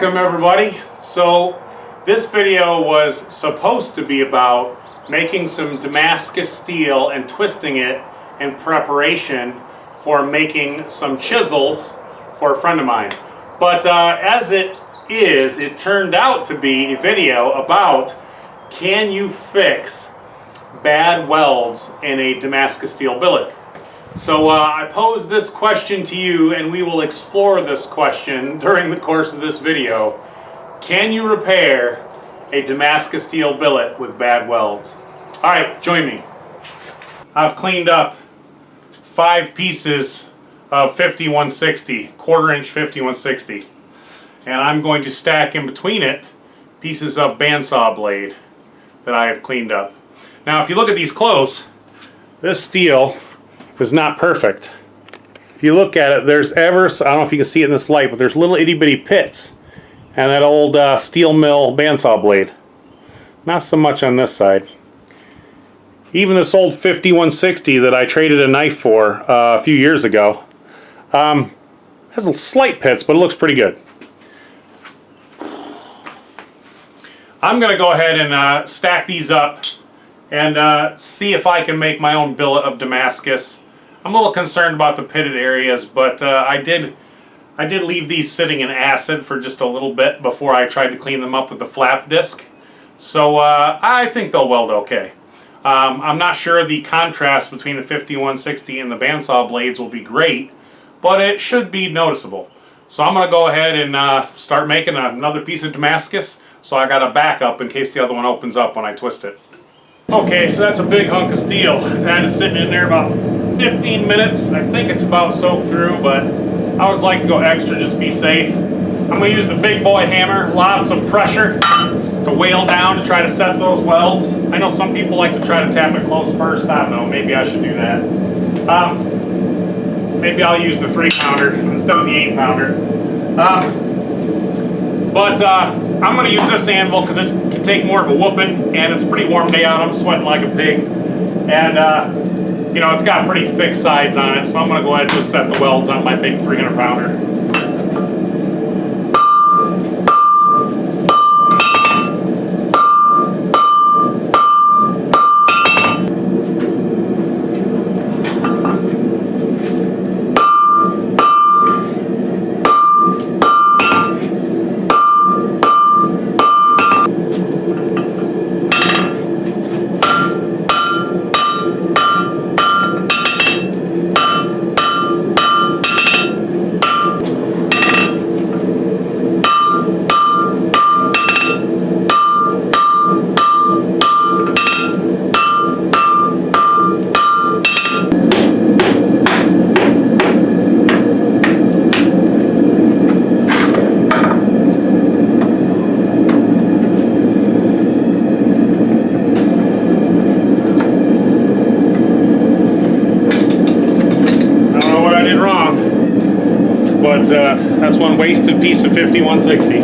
Welcome everybody. So this video was supposed to be about making some Damascus steel and twisting it in preparation for making some chisels for a friend of mine. But as it is, it turned out to be a video about can you fix bad welds in a Damascus steel billet. So I posed this question to you, and we will explore this question during the course of this video. Can you repair a Damascus steel billet with bad welds? Alright, join me. I've cleaned up 5 pieces of 5160, quarter-inch 5160. And I'm going to stack in between it pieces of bandsaw blade that I have cleaned up. Now if you look at these close, this steel is not perfect. If you look at it, there's I don't know if you can see it in this light, but there's little itty bitty pits. And that old steel mill bandsaw blade. Not so much on this side. Even this old 5160 that I traded a knife for a few years ago has a slight pits, but it looks pretty good. I'm going to go ahead and stack these up and see if I can make my own billet of Damascus. I'm a little concerned about the pitted areas, but I did leave these sitting in acid for just a little bit before I tried to clean them up with the flap disc. So I think they'll weld okay. I'm not sure the contrast between the 5160 and the bandsaw blades will be great, but it should be noticeable. So I'm going to go ahead and start making another piece of Damascus, so I got a backup in case the other one opens up when I twist it. Okay, so that's a big hunk of steel. I've had it sitting in there about 15 minutes. I think it's about soaked through, but I always like to go extra, just be safe. I'm going to use the big boy hammer, lots of pressure to whale down to try to set those welds. I know some people like to try to tap it close first. I don't know, maybe I should do that. Maybe I'll use the 3-pounder instead of the 8-pounder. I'm going to use this anvil because it can take more of a whooping, and it's a pretty warm day out. I'm sweating like a pig, and you know, it's got pretty thick sides on it, so I'm going to go ahead and just set the welds on my big 300-pounder. That's one wasted piece of 5160.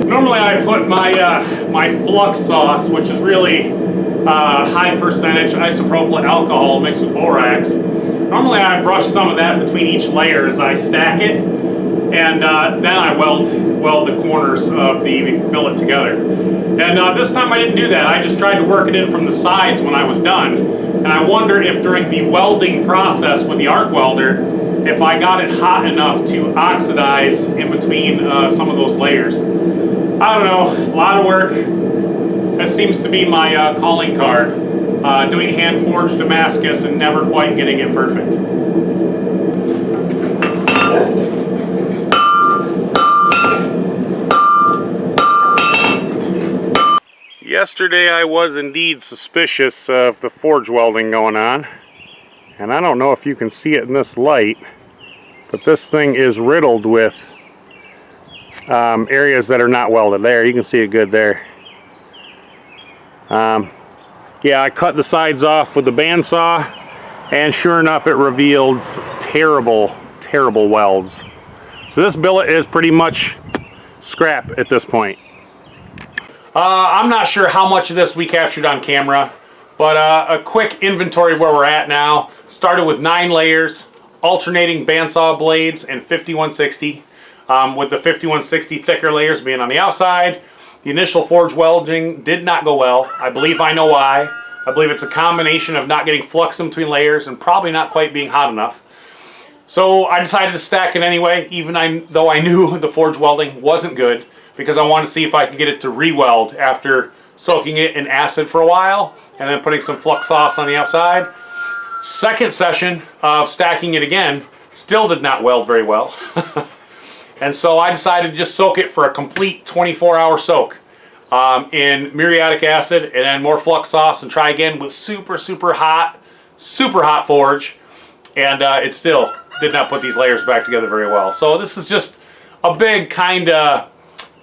Normally I put my flux sauce, which is really high percentage isopropyl alcohol mixed with borax. Normally I brush some of that between each layer as I stack it, and then I weld the corners of the billet together. And this time I didn't do that. I just tried to work it in from the sides when I was done. And I wonder if during the welding process with the arc welder, if I got it hot enough to oxidize in between some of those layers. I don't know, a lot of work. That seems to be my calling card. Doing hand-forged Damascus and never quite getting it perfect. Yesterday I was indeed suspicious of the forge welding going on. And I don't know if you can see it in this light, but this thing is riddled with areas that are not welded. There, you can see it good there. Yeah, I cut the sides off with the bandsaw, and sure enough it revealed terrible, terrible welds. So this billet is pretty much scrap at this point. I'm not sure how much of this we captured on camera, but a quick inventory of where we're at now. Started with 9 layers, alternating bandsaw blades and 5160. with the 5160 thicker layers being on the outside. The initial forge welding did not go well. I believe I know why. I believe it's a combination of not getting flux in between layers and probably not quite being hot enough. So I decided to stack it anyway, even though I knew the forge welding wasn't good, because I wanted to see if I could get it to re-weld after soaking it in acid for a while and then putting some flux sauce on the outside. Second session of stacking it again still did not weld very well. And so I decided to just soak it for a complete 24-hour soak in muriatic acid and then more flux sauce, and try again with super hot forge, and it still did not put these layers back together very well. So this is just a big kind of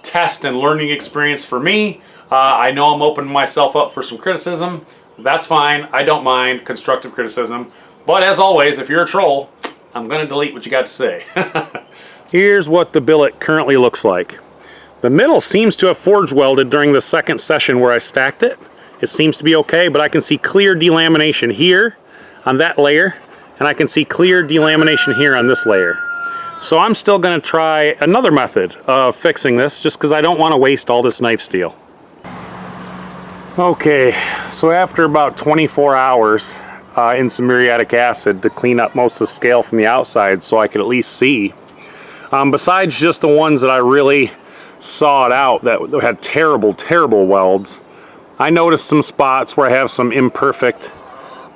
test and learning experience for me. I know I'm opening myself up for some criticism. That's fine. I don't mind constructive criticism. But as always, if you're a troll, I'm going to delete what you got to say. Here's what the billet currently looks like. The middle seems to have forge welded during the second session where I stacked it. It seems to be okay, but I can see clear delamination here on that layer, and I can see clear delamination here on this layer. So I'm still going to try another method of fixing this, just because I don't want to waste all this knife steel. Okay, so after about 24 hours in some muriatic acid to clean up most of the scale from the outside so I could at least see, besides just the ones that I really sawed out that had terrible welds, I noticed some spots where I have some imperfect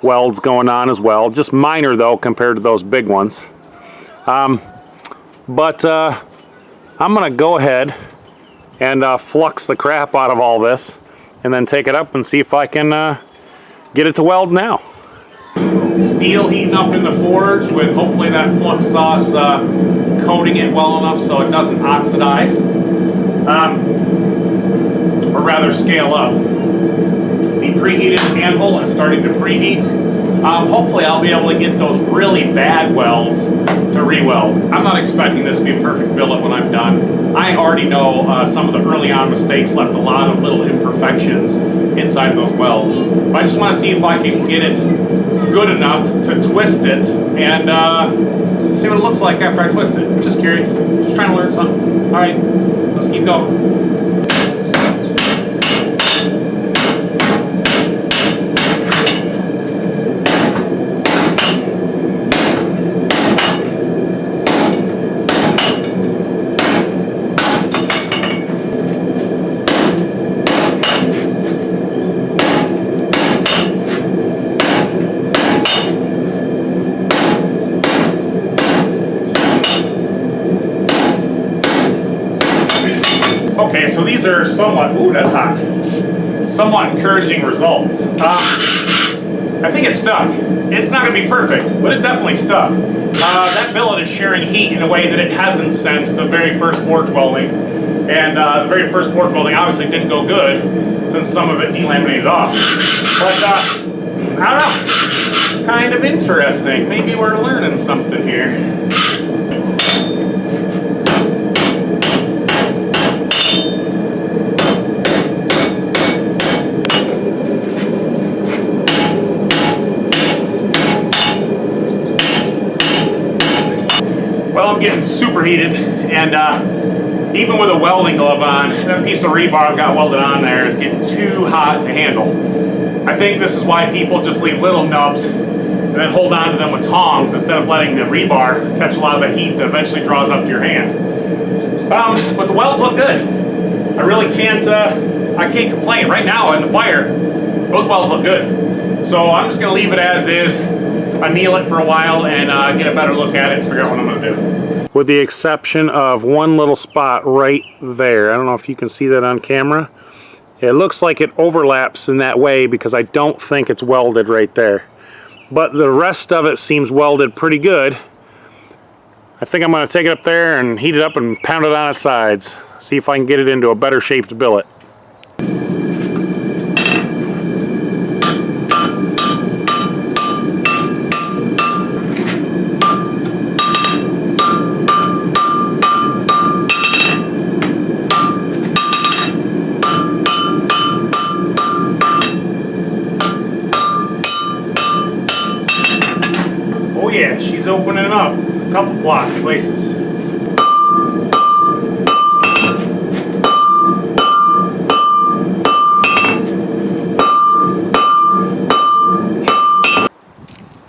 welds going on as well. Just minor though compared to those big ones. But I'm gonna go ahead and flux the crap out of all this and then take it up and see if I can get it to weld now. Steel heating up in the forge with hopefully that flux sauce coating it well enough so it doesn't oxidize, or rather scale up. The preheated anvil is starting to preheat. Hopefully I'll be able to get those really bad welds to re-weld. I'm not expecting this to be a perfect billet when I'm done. I already know some of the early on mistakes left a lot of little imperfections inside of those welds. But I just want to see if I can get it good enough to twist it and see what it looks like after I twist it. Just curious. Just trying to learn something. Alright, let's keep going. Okay, so these are somewhat, ooh, that's hot, somewhat encouraging results. I think it's stuck. It's not going to be perfect, but it definitely stuck. That billet is sharing heat in a way that it hasn't since the very first forge welding. And the very first forge welding obviously didn't go good since some of it delaminated off. But, I don't know, kind of interesting. Maybe we're learning something here. Well, I'm getting superheated, and even with a welding glove on, that piece of rebar I've got welded on there is getting too hot to handle. I think this is why people just leave little nubs and then hold on to them with tongs instead of letting the rebar catch a lot of the heat that eventually draws up to your hand. But the welds look good. I really can't, I can't complain. Right now in the fire, those welds look good. So I'm just going to leave it as is. Anneal it for a while and get a better look at it and figure out what I'm going to do. With the exception of one little spot right there. I don't know if you can see that on camera. It looks like it overlaps in that way because I don't think it's welded right there. But the rest of it seems welded pretty good. I think I'm going to take it up there and heat it up and pound it on its sides. See if I can get it into a better shaped billet. Oh yeah, she's opening up a couple block places.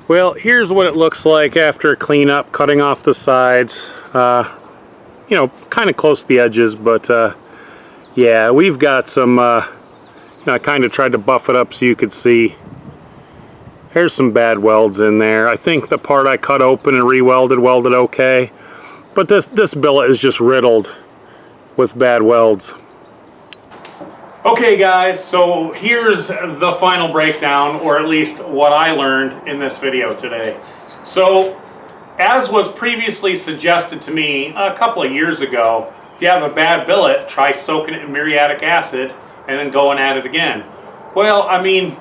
Well, here's what it looks like after cleanup, cutting off the sides. You know, kind of close to the edges, but yeah, we've got some, I kind of tried to buff it up so you could see. There's some bad welds in there. I think the part I cut open and welded okay, but this billet is just riddled with bad welds. Okay guys, so here's the final breakdown, or at least what I learned in this video today. So, as was previously suggested to me a couple of years ago, if you have a bad billet, try soaking it in muriatic acid and then going at it again. Well, I mean,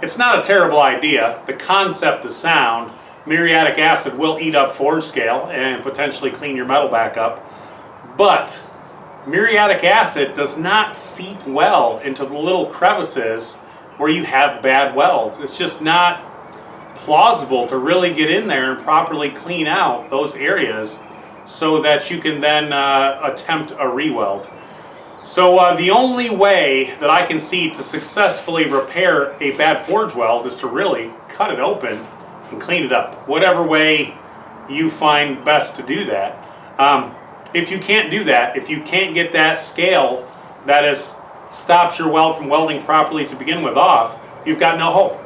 it's not a terrible idea. The concept is sound. Muriatic acid will eat up forge scale and potentially clean your metal back up, but muriatic acid does not seep well into the little crevices where you have bad welds. It's just not plausible to really get in there and properly clean out those areas so that you can then attempt a re-weld. So the only way that I can see to successfully repair a bad forge weld is to really cut it open and clean it up, whatever way you find best to do that. If you can't do that, if you can't get that scale that stops your weld from welding properly to begin with off, you've got no hope.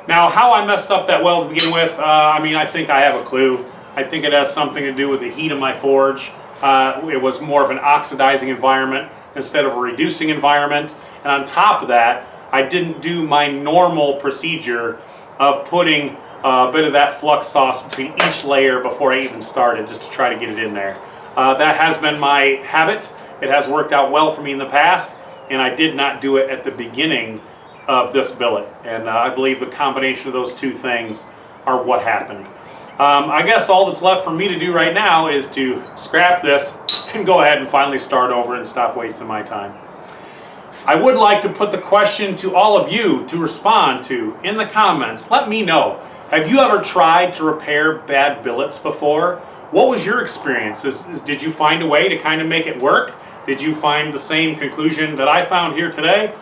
Now, how I messed up that weld to begin with, I mean, I think I have a clue. I think it has something to do with the heat of my forge. It was more of an oxidizing environment instead of a reducing environment. And on top of that, I didn't do my normal procedure of putting a bit of that flux sauce between each layer before I even started, just to try to get it in there. That has been my habit. It has worked out well for me in the past, and I did not do it at the beginning of this billet. And I believe the combination of those two things are what happened. I guess all that's left for me to do right now is to scrap this and go ahead and finally start over and stop wasting my time. I would like to put the question to all of you to respond to in the comments. Let me know. Have you ever tried to repair bad billets before? What was your experience? Did you find a way to kind of make it work? Did you find the same conclusion that I found here today?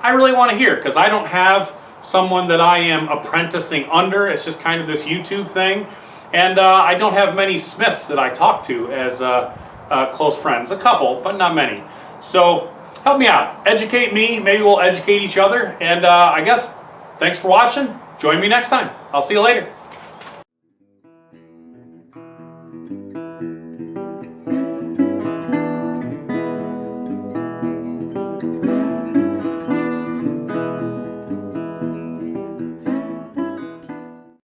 I really want to hear, because I don't have someone that I am apprenticing under. It's just kind of this YouTube thing. And I don't have many Smiths that I talk to as close friends. A couple, but not many. So help me out. Educate me. Maybe we'll educate each other. And I guess thanks for watching. Join me next time. I'll see you later.